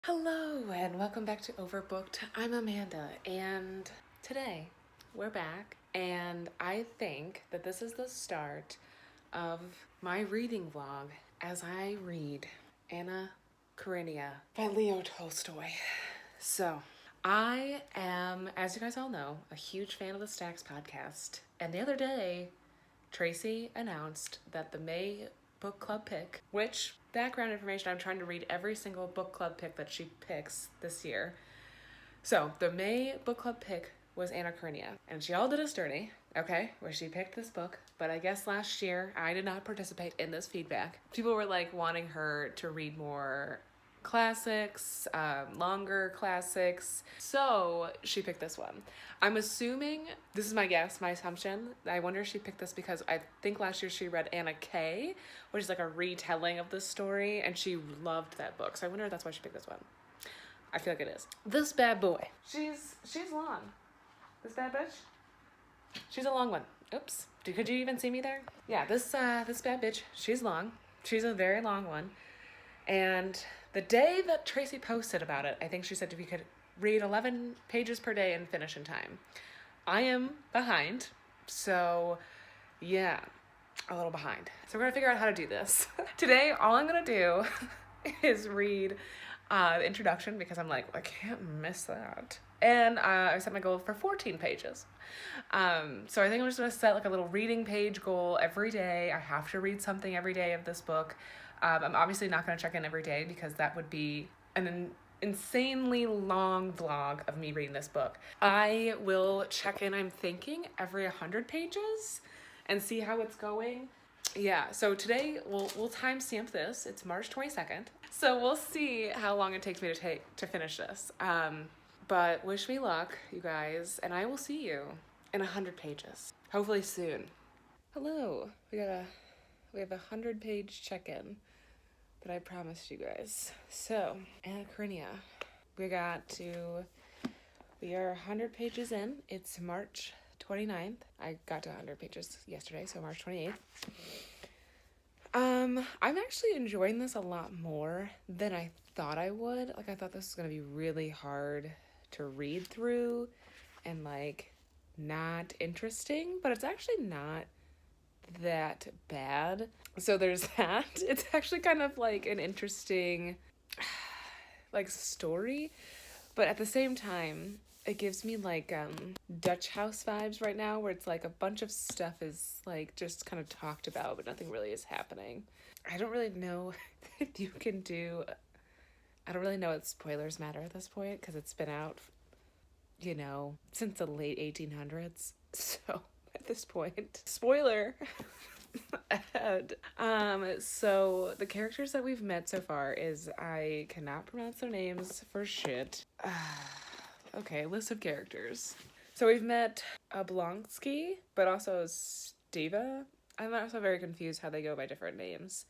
Hello and welcome back to Overbooked. I'm Amanda and today we're back and I think that this is the start of my reading vlog as I read Anna Karenina by Leo Tolstoy. So I am, as you guys all know, a huge fan of the Stacks podcast, and the other day Tracy announced that the May book club pick, which background information, I'm trying to read every single book club pick that she picks this year. So the May book club pick was Anna Karenina, and she all did us dirty, okay, where she picked this book. But I guess last year I did not participate in this feedback. People were like wanting her to read more classics, longer classics. So she picked this one. I'm assuming, this is my guess, my assumption, I wonder if she picked this because I think last year she read Anna K, which is like a retelling of the story, and she loved that book. So I wonder if that's why she picked this one. I feel like it is. This bad boy. She's long. This bad bitch. She's a long one. Oops. Could you even see me there? Yeah, this bad bitch, she's long. She's a very long one. And the day that Tracy posted about it, I think she said we could read 11 pages per day and finish in time. I am behind, so yeah, a little behind. So we're gonna figure out how to do this. Today, all I'm gonna do is read the introduction because I'm like, I can't miss that. And I set my goal for 14 pages. So I think I'm just gonna set like a little reading page goal every day. I have to read something every day of this book. I'm obviously not gonna check in every day because that would be an insanely long vlog of me reading this book. I will check in, I'm thinking, every 100 pages and see how it's going. Yeah, so today we'll timestamp this. It's March 22nd. So we'll see how long it takes me to finish this. But wish me luck, you guys, and I will see you in 100 pages. Hopefully soon. Hello. We have a 100-page check-in that I promised you guys. So, Anna Karenina. We are 100 pages in. It's March 29th. I got to 100 pages yesterday, so March 28th. I'm actually enjoying this a lot more than I thought I would. Like, I thought this was gonna be really hard to read through and like not interesting, but it's actually not that bad. So there's that. It's actually kind of like an interesting like story, but at the same time it gives me like Dutch House vibes right now, where it's like a bunch of stuff is like just kind of talked about but nothing really is happening. I don't really know if you can do, I don't really know if spoilers matter at this point because it's been out, you know, since the late 1800s. So at this point, spoiler ahead. So the characters that we've met so far is, I cannot pronounce their names for shit. Okay, list of characters. So we've met Oblonsky, but also Steva. I'm also very confused how they go by different names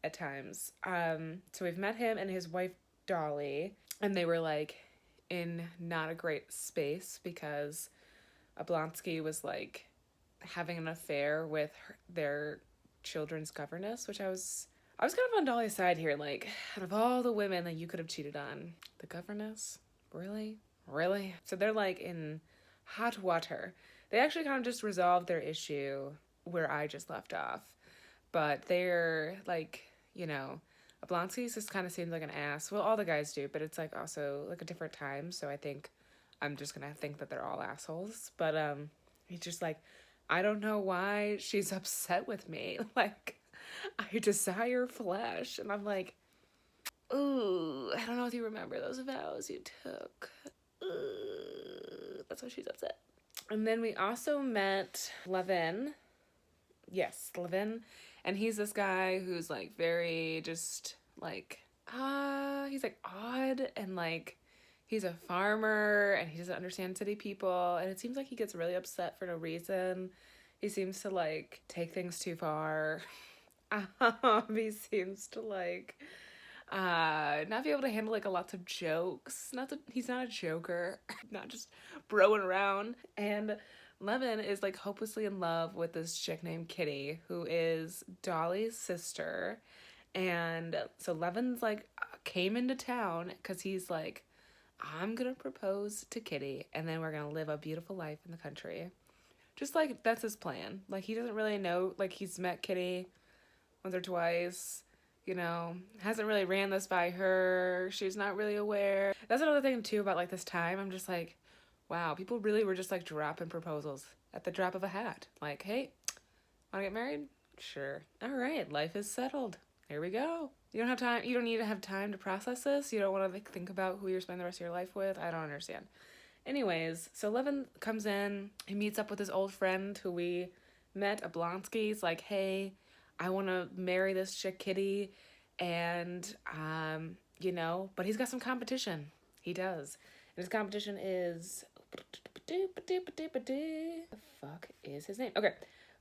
at times. So we've met him and his wife Dolly, and they were like in not a great space because Oblonsky was like having an affair with their children's governess, which I was kind of on Dolly's side here. Like, out of all the women that you could have cheated on, the governess? Really? So they're like in hot water. They actually kind of just resolved their issue where I just left off. But they're like, you know, Oblonsky's just kind of seems like an ass. Well, all the guys do, but it's like also like a different time. So I think I'm just gonna think that they're all assholes. But he's just like, I don't know why she's upset with me. Like, I desire flesh. And I'm like, ooh, I don't know if you remember those vows you took. Ooh, that's why she's upset. And then we also met Levin. Yes, Levin. And he's this guy who's like very just like, he's like odd and like, he's a farmer and he doesn't understand city people, and it seems like he gets really upset for no reason. He seems to like take things too far. He seems to like not be able to handle like a lots of jokes. He's not a joker, not just broing around. And Levin is like hopelessly in love with this chick named Kitty, who is Dolly's sister. And so Levin's like came into town because he's like, I'm gonna propose to Kitty and then we're gonna live a beautiful life in the country. Just like that's his plan. Like he doesn't really know, like he's met Kitty once or twice, you know, hasn't really ran this by her. She's not really aware. That's another thing too about like this time. I'm just like, wow, people really were just like dropping proposals at the drop of a hat. Like, hey, wanna get married? Sure. All right, life is settled. Here we go. You don't have time. You don't need to have time to process this. You don't want to like, think about who you're spending the rest of your life with. I don't understand. Anyways, so Levin comes in. He meets up with his old friend who we met, Oblonsky. He's like, hey, I want to marry this chick Kitty. And, you know, but he's got some competition. He does. And his competition is... The fuck is his name? Okay.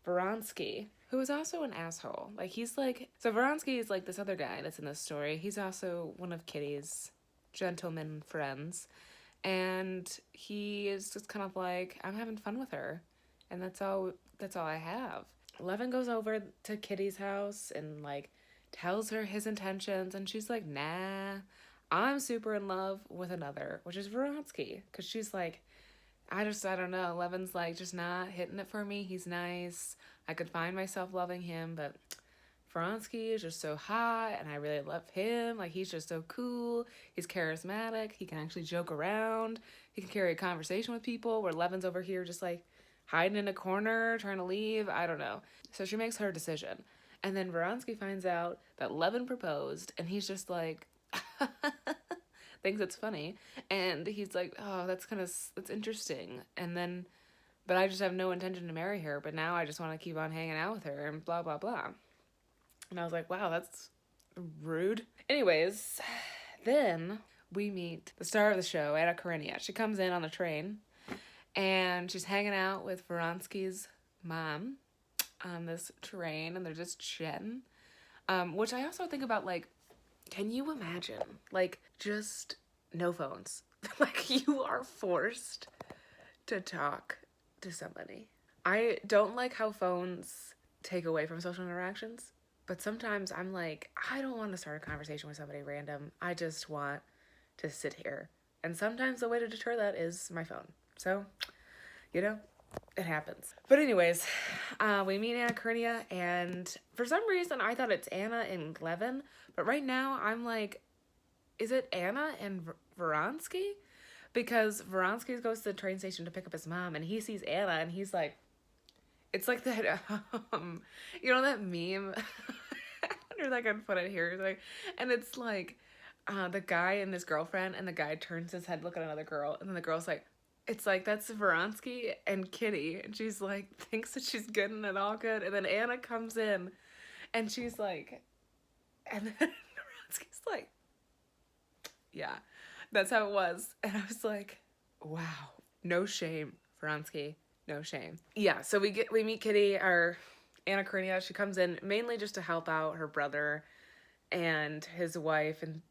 Vronsky, who is also an asshole. Like, he's like... So Vronsky is like this other guy that's in this story. He's also one of Kitty's gentleman friends. And he is just kind of like, I'm having fun with her. And that's all I have. Levin goes over to Kitty's house and, like, tells her his intentions. And she's like, nah, I'm super in love with another, which is Vronsky. Because she's like... I don't know. Levin's like just not hitting it for me. He's nice. I could find myself loving him, but Vronsky is just so hot and I really love him. Like he's just so cool. He's charismatic. He can actually joke around. He can carry a conversation with people where Levin's over here just like hiding in a corner, trying to leave. I don't know. So she makes her decision. And then Vronsky finds out that Levin proposed and he's just like... thinks it's funny, and he's like, oh, that's interesting, and then, but I just have no intention to marry her, but now I just want to keep on hanging out with her, and blah, blah, blah. And I was like, wow, that's rude. Anyways, then we meet the star of the show, Anna Karenina. She comes in on the train, and she's hanging out with Vronsky's mom on this train, and they're just chatting, which I also think about, like, can you imagine, like, just no phones? Like, you are forced to talk to somebody. I don't like how phones take away from social interactions, but sometimes I'm like, I don't want to start a conversation with somebody random. I just want to sit here. And sometimes the way to deter that is my phone. So, you know, it happens. But anyways, we meet Anna Karenina, and for some reason I thought it's Anna and Levin, but right now I'm like, is it Anna and Vronsky? Because Vronsky goes to the train station to pick up his mom, and he sees Anna, and he's like, it's like that, you know that meme? I wonder if I can put it here. Like, and it's like the guy and his girlfriend, and the guy turns his head, look at another girl, and then the girl's like, it's like, that's Vronsky and Kitty. And she's like, thinks that she's good and it all good. And then Anna comes in and she's like, and then Vronsky's like, yeah, that's how it was. And I was like, wow, no shame, Vronsky, no shame. Yeah, so we meet Kitty, our Anna Karenina. She comes in mainly just to help out her brother and his wife. And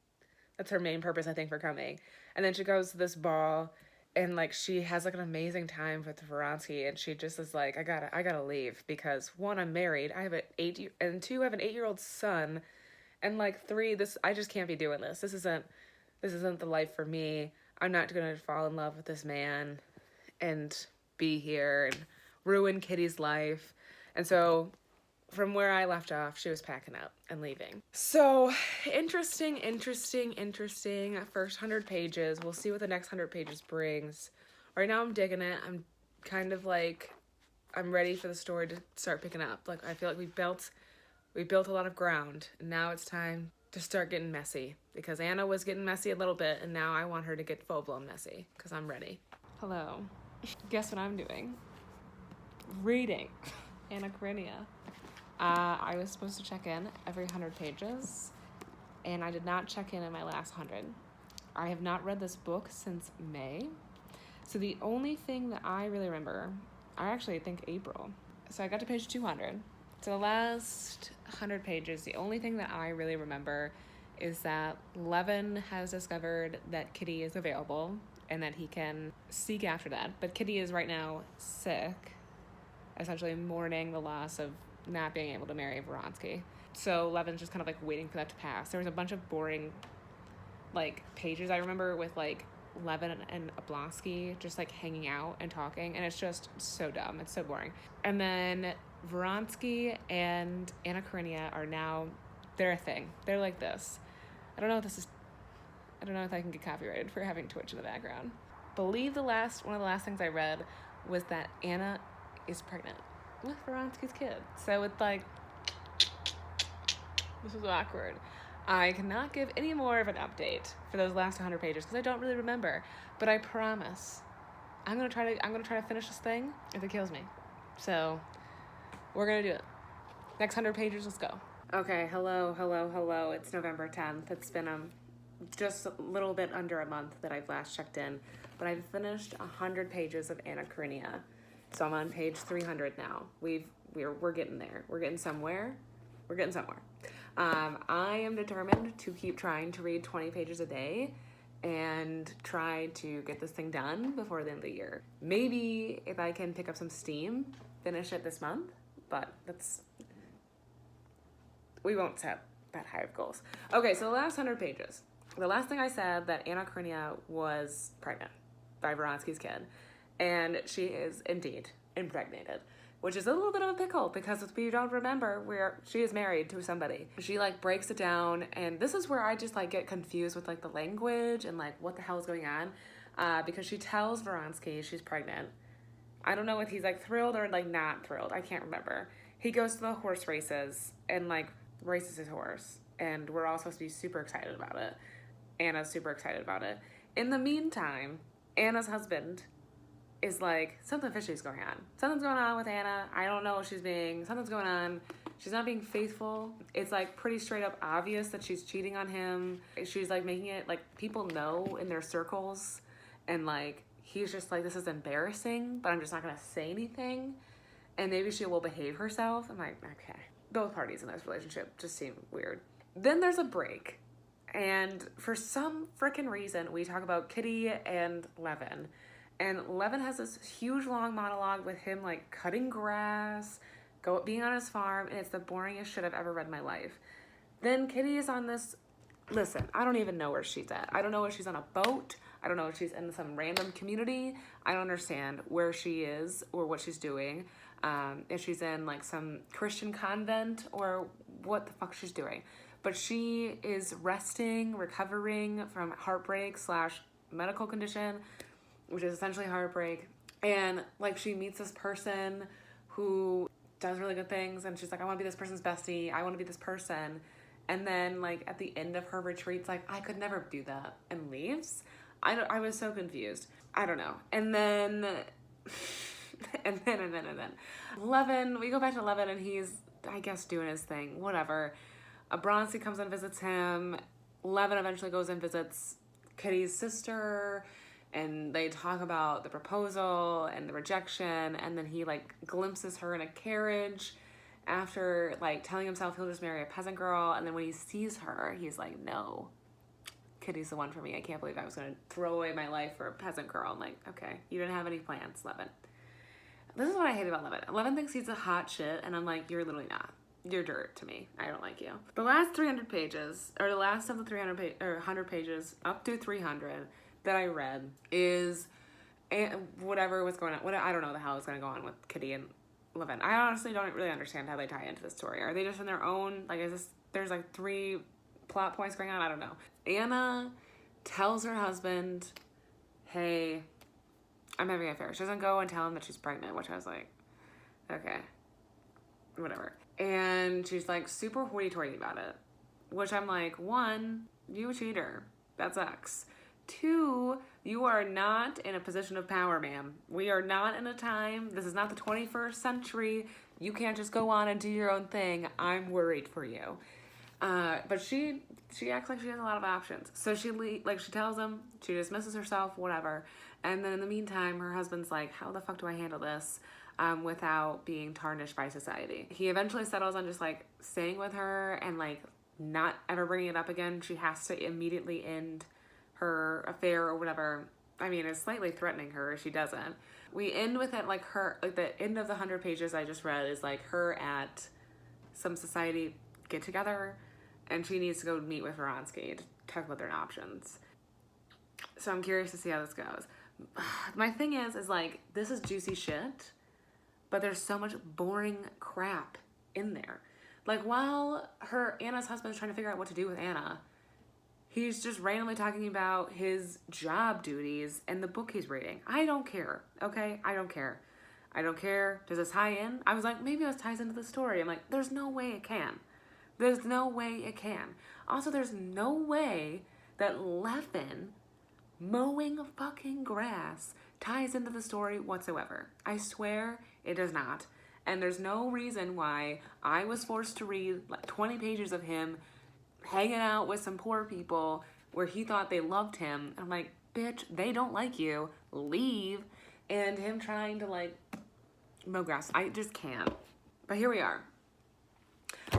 that's her main purpose, I think, for coming. And then she goes to this ball. And, like, she has, like, an amazing time with Vronsky, and she just is like, I gotta leave, because, one, I'm married, I have and two, I have an 8-year-old son, and, like, three, I just can't be doing this. This isn't the life for me. I'm not gonna fall in love with this man, and be here, and ruin Kitty's life. And so, from where I left off, she was packing up and leaving. So, interesting. First 100 pages. We'll see what the next 100 pages brings. Right now, I'm digging it. I'm kind of like, I'm ready for the story to start picking up. Like, I feel like we built a lot of ground. And now it's time to start getting messy. Because Anna was getting messy a little bit, and now I want her to get full-blown messy. Because I'm ready. Hello. Guess what I'm doing? Reading. Anna Karenina. I was supposed to check in every 100 pages, and I did not check in my last 100. I have not read this book since May, so the only thing that I really remember, I actually think April. So I got to page 200. So the last 100 pages, the only thing that I really remember is that Levin has discovered that Kitty is available, and that he can seek after that. But Kitty is right now sick, essentially mourning the loss of not being able to marry Vronsky. So Levin's just kind of like waiting for that to pass. There was a bunch of boring like pages I remember with like Levin and Oblonsky just like hanging out and talking, and it's just so dumb. It's so boring. And then Vronsky and Anna Karenina are now, they're a thing. They're like this. I don't know if I can get copyrighted for having Twitch in the background. Believe one of the last things I read was that Anna is pregnant with Vronsky's kid. So it's like, this is awkward. I cannot give any more of an update for those last 100 pages because I don't really remember. But I promise, I'm gonna try to finish this thing if it kills me. So we're gonna do it. Next 100 pages, let's go. Okay, hello. It's November 10th. It's been just a little bit under a month that I've last checked in, but I've finished 100 pages of Anna Karenina. So I'm on page 300 now. We're getting there. We're getting somewhere. I am determined to keep trying to read 20 pages a day and try to get this thing done before the end of the year. Maybe if I can pick up some steam, finish it this month, but we won't set that high of goals. Okay, so the last 100 pages. The last thing I said that Anna Karenina was pregnant by Vronsky's kid, and she is indeed impregnated. Which is a little bit of a pickle because if you don't remember, she is married to somebody. She like breaks it down, and this is where I just like get confused with like the language and like what the hell is going on, because she tells Vronsky she's pregnant. I don't know if he's like thrilled or like not thrilled. I can't remember. He goes to the horse races and like races his horse, and we're all supposed to be super excited about it. Anna's super excited about it. In the meantime, Anna's husband is like, something fishy is going on. Something's going on with Anna. I don't know what something's going on. She's not being faithful. It's like pretty straight up obvious that she's cheating on him. She's like making it like people know in their circles. And like, he's just like, this is embarrassing, but I'm just not gonna say anything. And maybe she will behave herself. I'm like, okay. Both parties in this relationship just seem weird. Then there's a break. And for some freaking reason, we talk about Kitty and Levin. And Levin has this huge long monologue with him like cutting grass, being on his farm, and it's the boringest shit I've ever read in my life. Then Kitty is on this, listen, I don't even know where she's at. I don't know if she's on a boat. I don't know if she's in some random community. I don't understand where she is or what she's doing. If she's in like some Christian convent or what the fuck she's doing. But she is resting, recovering from heartbreak / medical condition, which is essentially heartbreak. And like she meets this person who does really good things, and she's like, I want to be this person's bestie. I want to be this person. And then like at the end of her retreat's like, I could never do that, and leaves. I was so confused. I don't know. And then and then Levin, we go back to Levin, and he's, I guess, doing his thing, whatever. Bronsky comes and visits him. Levin eventually goes and visits Kitty's sister, and they talk about the proposal and the rejection, and then he like glimpses her in a carriage after like telling himself he'll just marry a peasant girl, and then when he sees her, he's like, no, Kitty's the one for me. I can't believe I was gonna throw away my life for a peasant girl. I'm like, okay, you didn't have any plans, Levin. This is what I hate about Levin. Levin thinks he's a hot shit, and I'm like, you're literally not. You're dirt to me. I don't like you. The last 300 pages, or the last of the 100 pages, up to 300, that I read is whatever was going on. I don't know the hell is going to go on with Kitty and Levin. I honestly don't really understand how they tie into this story. Are they just in their own, like, there's like 3 plot points going on? I don't know. Anna tells her husband, hey, I'm having an affair. She doesn't go and tell him that she's pregnant, which I was like, okay, whatever. And she's like super hoity-toity about it, which I'm like, 1, you a cheater. That sucks. 2, you are not in a position of power, ma'am. We are not in a time, this is not the 21st century. You can't just go on and do your own thing. I'm worried for you. But she acts like she has a lot of options. So she tells him, she dismisses herself, whatever. And then in the meantime, her husband's like, how the fuck do I handle this without being tarnished by society? He eventually settles on just like staying with her and like not ever bringing it up again. She has to immediately end her affair or whatever. I mean, it's slightly threatening her if she doesn't. We end with it like her, like the end of the 100 pages I just read is like her at some society get together, and she needs to go meet with Vronsky to talk about their options. So I'm curious to see how this goes. My thing is like, this is juicy shit, but there's so much boring crap in there. Like, while Anna's husband's trying to figure out what to do with Anna, he's just randomly talking about his job duties and the book he's reading. I don't care, okay? I don't care. I don't care. Does this tie in? I was like, maybe this ties into the story. I'm like, there's no way it can. There's no way it can. Also, there's no way that Levin mowing fucking grass ties into the story whatsoever. I swear it does not. And there's no reason why I was forced to read like 20 pages of him hanging out with some poor people where he thought they loved him. I'm like, bitch, they don't like you. Leave. And him trying to like mow grass. I just can't. But here we are.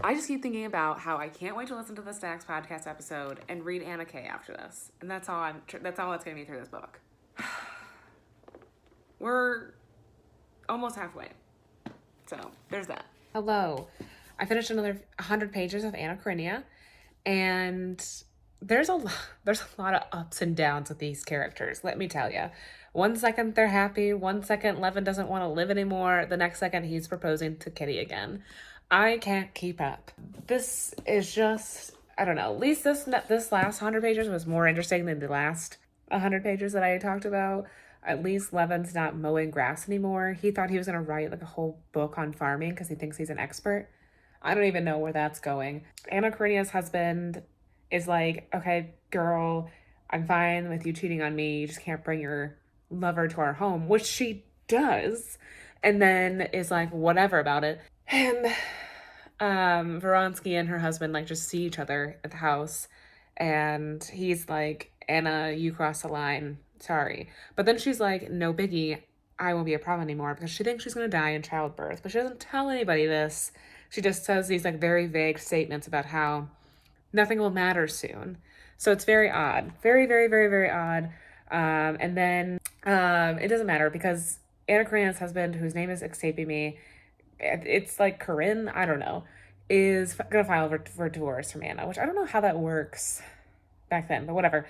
I just keep thinking about how I can't wait to listen to the Stacks podcast episode and read Anna K after this. And that's all that's getting me through this book. We're almost halfway. So there's that. Hello. I finished another 100 pages of Anna Karenina, and there's a lot of ups and downs with these characters, let me tell you. One second they're happy, one second Levin doesn't want to live anymore, the next second he's proposing to Kitty again. I can't keep up. This is just, I don't know, at least this last 100 pages was more interesting than the last 100 pages that I talked about. At least Levin's not mowing grass anymore. He thought he was going to write like a whole book on farming because he thinks he's an expert. I don't even know where that's going. Anna Karenina's husband is like, okay, girl, I'm fine with you cheating on me. You just can't bring your lover to our home, which she does. And then is like, whatever about it. And Vronsky and her husband like just see each other at the house. And he's like, Anna, you crossed the line. Sorry. But then she's like, no biggie. I won't be a problem anymore, because she thinks she's going to die in childbirth. But she doesn't tell anybody this. She just says these like very vague statements about how nothing will matter soon. So it's very odd. Very, very, very, very odd. And then it doesn't matter because Anna Karenina's husband, whose name is escaping me, it's like Corinne, I don't know, is going to file for divorce from Anna, which I don't know how that works back then, but whatever.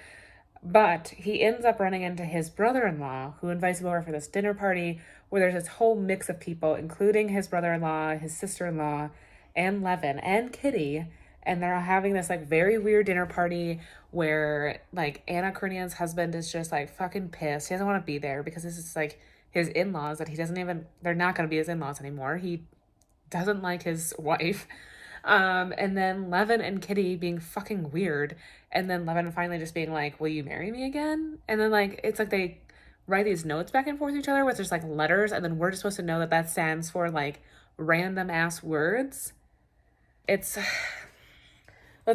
But he ends up running into his brother-in-law, who invites him over for this dinner party where there's this whole mix of people, including his brother-in-law, his sister-in-law, and Levin, and Kitty. And they're having this like very weird dinner party where like Anna Karenina's husband is just like fucking pissed. He doesn't want to be there because this is like his in-laws that they're not going to be his in-laws anymore. He doesn't like his wife. And then Levin and Kitty being fucking weird. And then Levin finally just being like, will you marry me again? And then like, it's like they write these notes back and forth to each other with just like letters. And then we're just supposed to know that stands for like random ass words. Let's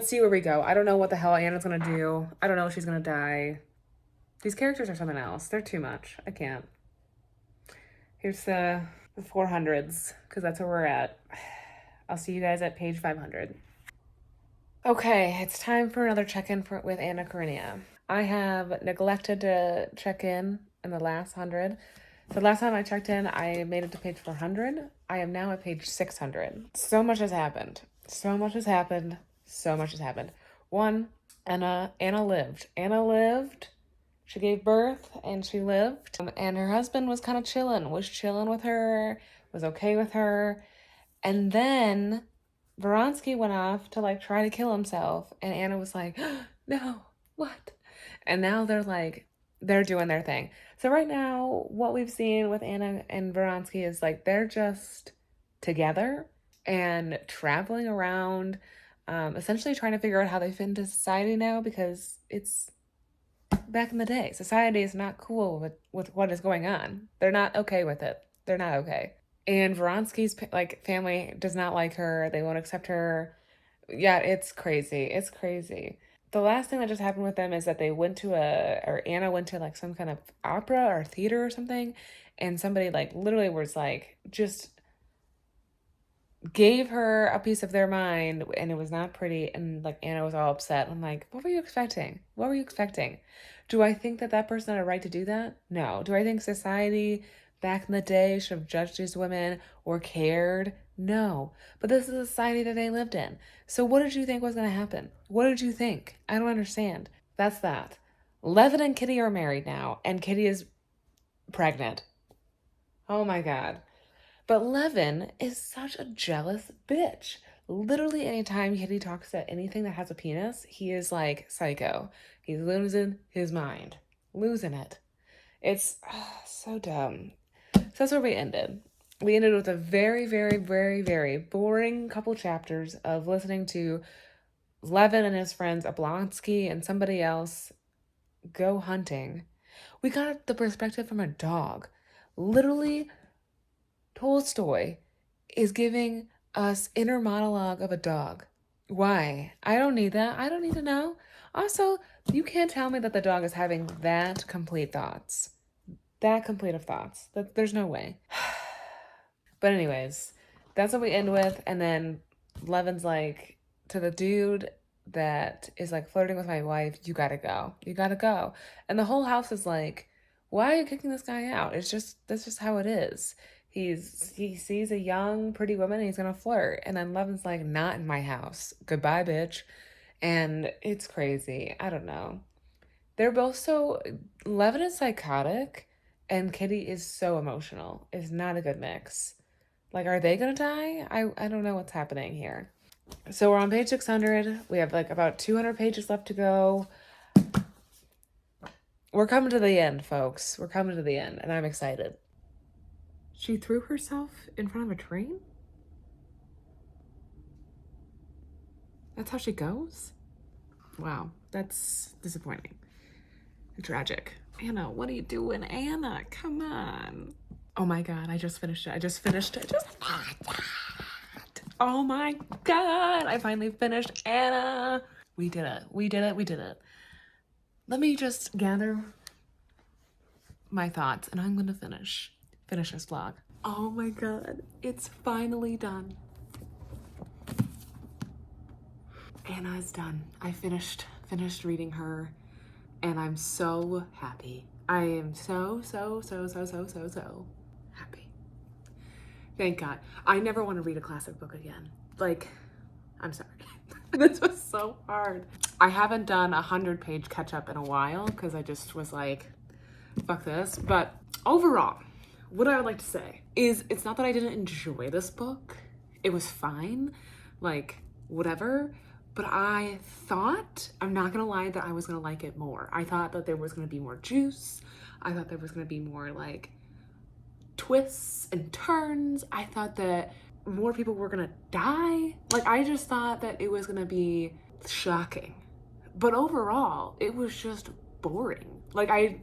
see where we go. I don't know what the hell Anna's going to do. I don't know if she's going to die. These characters are something else. They're too much. I can't. Here's the 400s, because that's where we're at. I'll see you guys at page 500. Okay, it's time for another check-in with Anna Karenina. I have neglected to check in the last 100. The last time I checked in, I made it to page 400. I am now at page 600. So much has happened. So much has happened. So much has happened. One, Anna lived. Anna lived. She gave birth and she lived. And her husband was kind of chilling with her, was okay with her. And then Vronsky went off to like try to kill himself. And Anna was like, no, what? And now they're doing their thing. So right now, what we've seen with Anna and Vronsky is like, they're just together and traveling around, essentially trying to figure out how they fit into society now, because it's back in the day. Society is not cool with what is going on. They're not okay with it. They're not okay. And Vronsky's like family does not like her. They won't accept her. Yeah, it's crazy. It's crazy. The last thing that just happened with them is that they went to Anna went to like some kind of opera or theater or something, and somebody like literally was like just gave her a piece of their mind, and it was not pretty, and like Anna was all upset. I'm like, what were you expecting? Do I think that person had a right to do that? No. Do I think society back in the day should have judged these women or cared. No. But this is the society that they lived in. So what did you think was going to happen? What did you think? I don't understand. That's that. Levin and Kitty are married now, and Kitty is pregnant. Oh my God. But Levin is such a jealous bitch. Literally, anytime Kitty talks to anything that has a penis, he is like psycho. He's losing his mind. Losing it. It's so dumb. So that's where we ended. We ended with a very, very, very, very boring couple chapters of listening to Levin and his friends Oblonsky and somebody else go hunting. We got the perspective from a dog. Literally, Tolstoy is giving us inner monologue of a dog. Why? I don't need that. I don't need to know. Also, you can't tell me that the dog is having that complete thoughts. That complete of thoughts. There's no way. But anyways, that's what we end with. And then Levin's like, to the dude that is like flirting with my wife, you gotta go. You gotta go. And the whole house is like, why are you kicking this guy out? That's just how it is. He sees a young, pretty woman and he's gonna flirt. And then Levin's like, not in my house. Goodbye, bitch. And it's crazy. I don't know. They're both so... Levin is psychotic and Kitty is so emotional. It's not a good mix. Like, are they gonna die? I don't know what's happening here. So we're on page 600. We have like about 200 pages left to go. We're coming to the end, folks. We're coming to the end, and I'm excited. She threw herself in front of a train? That's how she goes? Wow, that's disappointing. Tragic. Anna, what are you doing? Anna, come on. Oh my God, I just finished it. Oh my God, I finally finished Anna. We did it. Let me just gather my thoughts and I'm gonna finish this vlog. Oh my God, it's finally done. Anna is done. I finished reading her and I'm so happy. I am so happy. Thank God. I never want to read a classic book again. Like, I'm sorry. This was so hard. I haven't done a 100-page catch-up in a while because I just was like, fuck this. But overall, what I would like to say is it's not that I didn't enjoy this book. It was fine. Like, whatever. But I thought, I'm not gonna lie, that I was gonna like it more. I thought that there was gonna be more juice. I thought there was gonna be more like twists and turns. I thought that more people were gonna die. Like, I just thought that it was gonna be shocking. But overall, it was just boring. Like,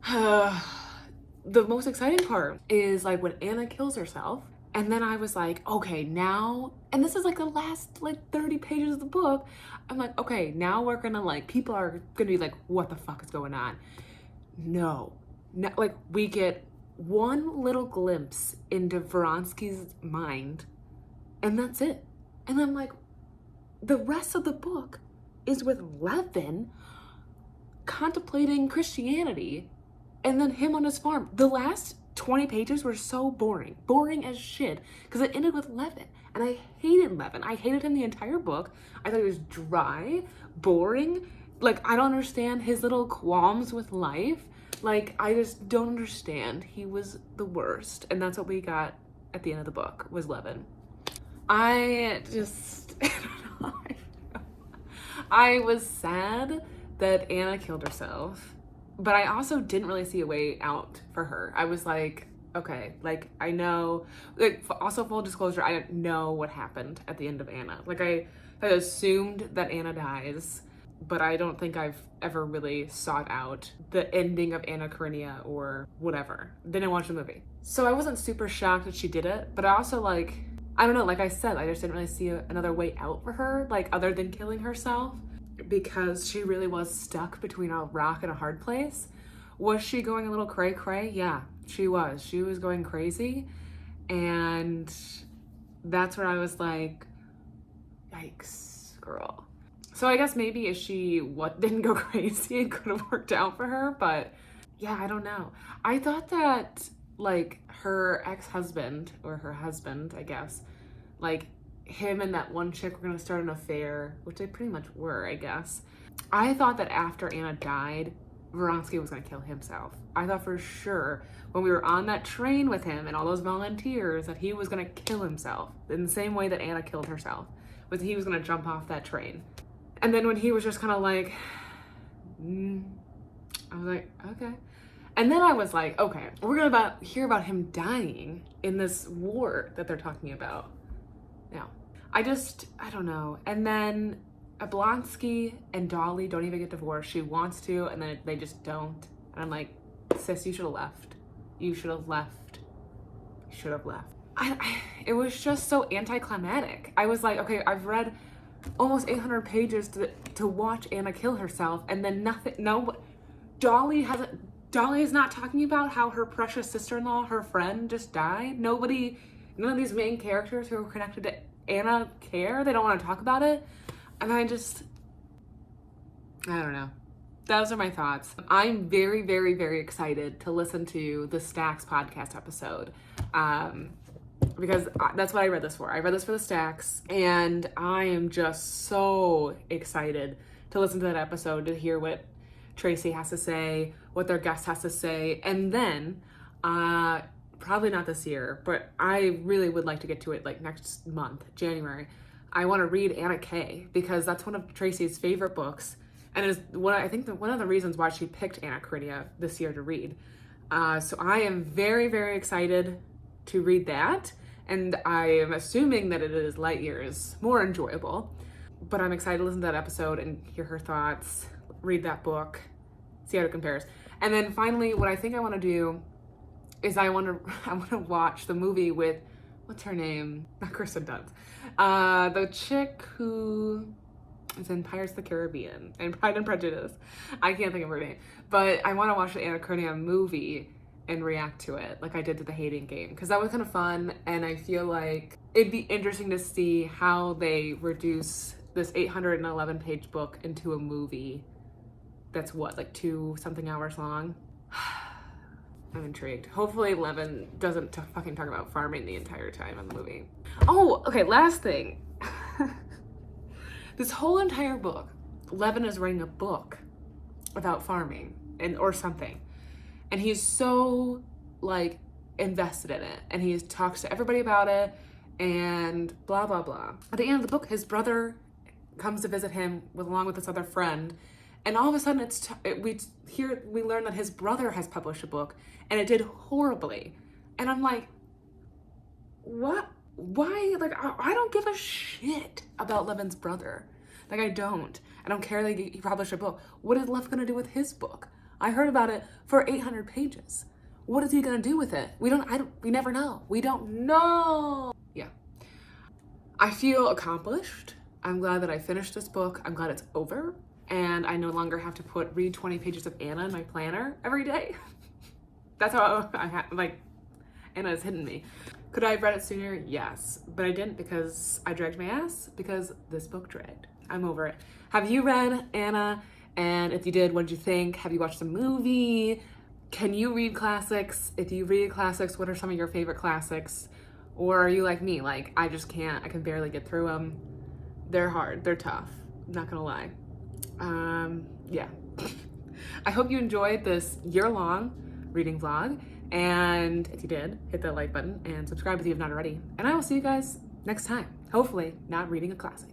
the most exciting part is like when Anna kills herself. And then I was like, okay, now, and this is like the last like 30 pages of the book. I'm like, okay, now we're gonna like, people are gonna be like, what the fuck is going on? No, like we get one little glimpse into Vronsky's mind and that's it. And I'm like, the rest of the book is with Levin contemplating Christianity and then him on his farm. The last 20 pages were so boring as shit, because it ended with Levin, and I hated Levin. I hated him the entire book. I thought he was dry, boring. Like, I don't understand his little qualms with life. Like, I just don't understand. He was the worst, and that's what we got at the end of the book, was Levin. I just, I was sad that Anna killed herself. But I also didn't really see a way out for her. I was like, okay, like I know, like also full disclosure, I didn't know what happened at the end of Anna. Like I assumed that Anna dies, but I don't think I've ever really sought out the ending of Anna Karenina or whatever. Didn't watch the movie. So I wasn't super shocked that she did it, but I also like, I don't know, like I said, I just didn't really see another way out for her, like other than killing herself. Because she really was stuck between a rock and a hard place. Was she going a little cray-cray? Yeah, she was. She was going crazy. And that's where I was like, yikes, girl. So I guess maybe if she didn't go crazy, it could have worked out for her. But yeah, I don't know. I thought that like her ex-husband, or her husband, I guess, like him and that one chick were gonna start an affair, which they pretty much were, I guess. I thought that after Anna died, Vronsky was gonna kill himself. I thought for sure when we were on that train with him and all those volunteers that he was gonna kill himself in the same way that Anna killed herself, was he was gonna jump off that train. And then when he was just kind of like, I was like, okay. And then I was like, okay, we're gonna hear about him dying in this war that they're talking about. Now, I don't know. And then Oblonsky and Dolly don't even get divorced. She wants to, and then they just don't. And I'm like, sis, you should have left. You should have left. You should have left. It was just so anticlimactic. I was like, okay, I've read almost 800 pages to watch Anna kill herself, and then nothing. No, Dolly is not talking about how her precious sister-in-law, her friend, just died. None of these main characters who are connected to Anna care. They don't want to talk about it. And I don't know. Those are my thoughts. I'm very, very, very excited to listen to the Stacks podcast episode. Because that's what I read this for. I read this for the Stacks, and I am just so excited to listen to that episode, to hear what Tracy has to say, what their guest has to say, and then, probably not this year, but I really would like to get to it like next month, January. I want to read Anna K, because that's one of Tracy's favorite books, and is one of the reasons why she picked Anna Karenina this year to read. So I am very, very excited to read that. And I am assuming that it is light years more enjoyable. But I'm excited to listen to that episode and hear her thoughts, read that book, see how it compares. And then finally, what I think I want to do is I want to watch the movie with, what's her name? Not Kristen Dunst. The chick who is in Pirates of the Caribbean and Pride and Prejudice. I can't think of her name. But I want to watch the Anna Karenina movie and react to it like I did to the Hating Game, because that was kind of fun, and I feel like it'd be interesting to see how they reduce this 811 page book into a movie that's like 2-something hours long. I'm intrigued. Hopefully Levin doesn't fucking talk about farming the entire time in the movie. Oh, okay, last thing. This whole entire book, Levin is writing a book about farming or something. And he's so, like, invested in it. And he talks to everybody about it and blah, blah, blah. At the end of the book, his brother comes to visit him along with this other friend. And all of a sudden, we learn that his brother has published a book, and it did horribly. And I'm like, what? Why? Like, I don't give a shit about Levin's brother. Like, I don't care that he published a book. What is Lev gonna do with his book? I heard about it for 800 pages. What is he gonna do with it? We never know. We don't know. Yeah. I feel accomplished. I'm glad that I finished this book. I'm glad it's over. And I no longer have to read 20 pages of Anna in my planner every day. That's how Anna has hidden me. Could I have read it sooner? Yes. But I didn't, because I dragged my ass, because this book dragged. I'm over it. Have you read Anna? And if you did, what did you think? Have you watched the movie? Can you read classics? If you read classics, what are some of your favorite classics? Or are you like me? Like, I just can't. I can barely get through them. They're hard. They're tough. I'm not gonna lie. Yeah. I hope you enjoyed this year-long reading vlog. And if you did, hit that like button and subscribe if you have not already. And I will see you guys next time. Hopefully not reading a classic.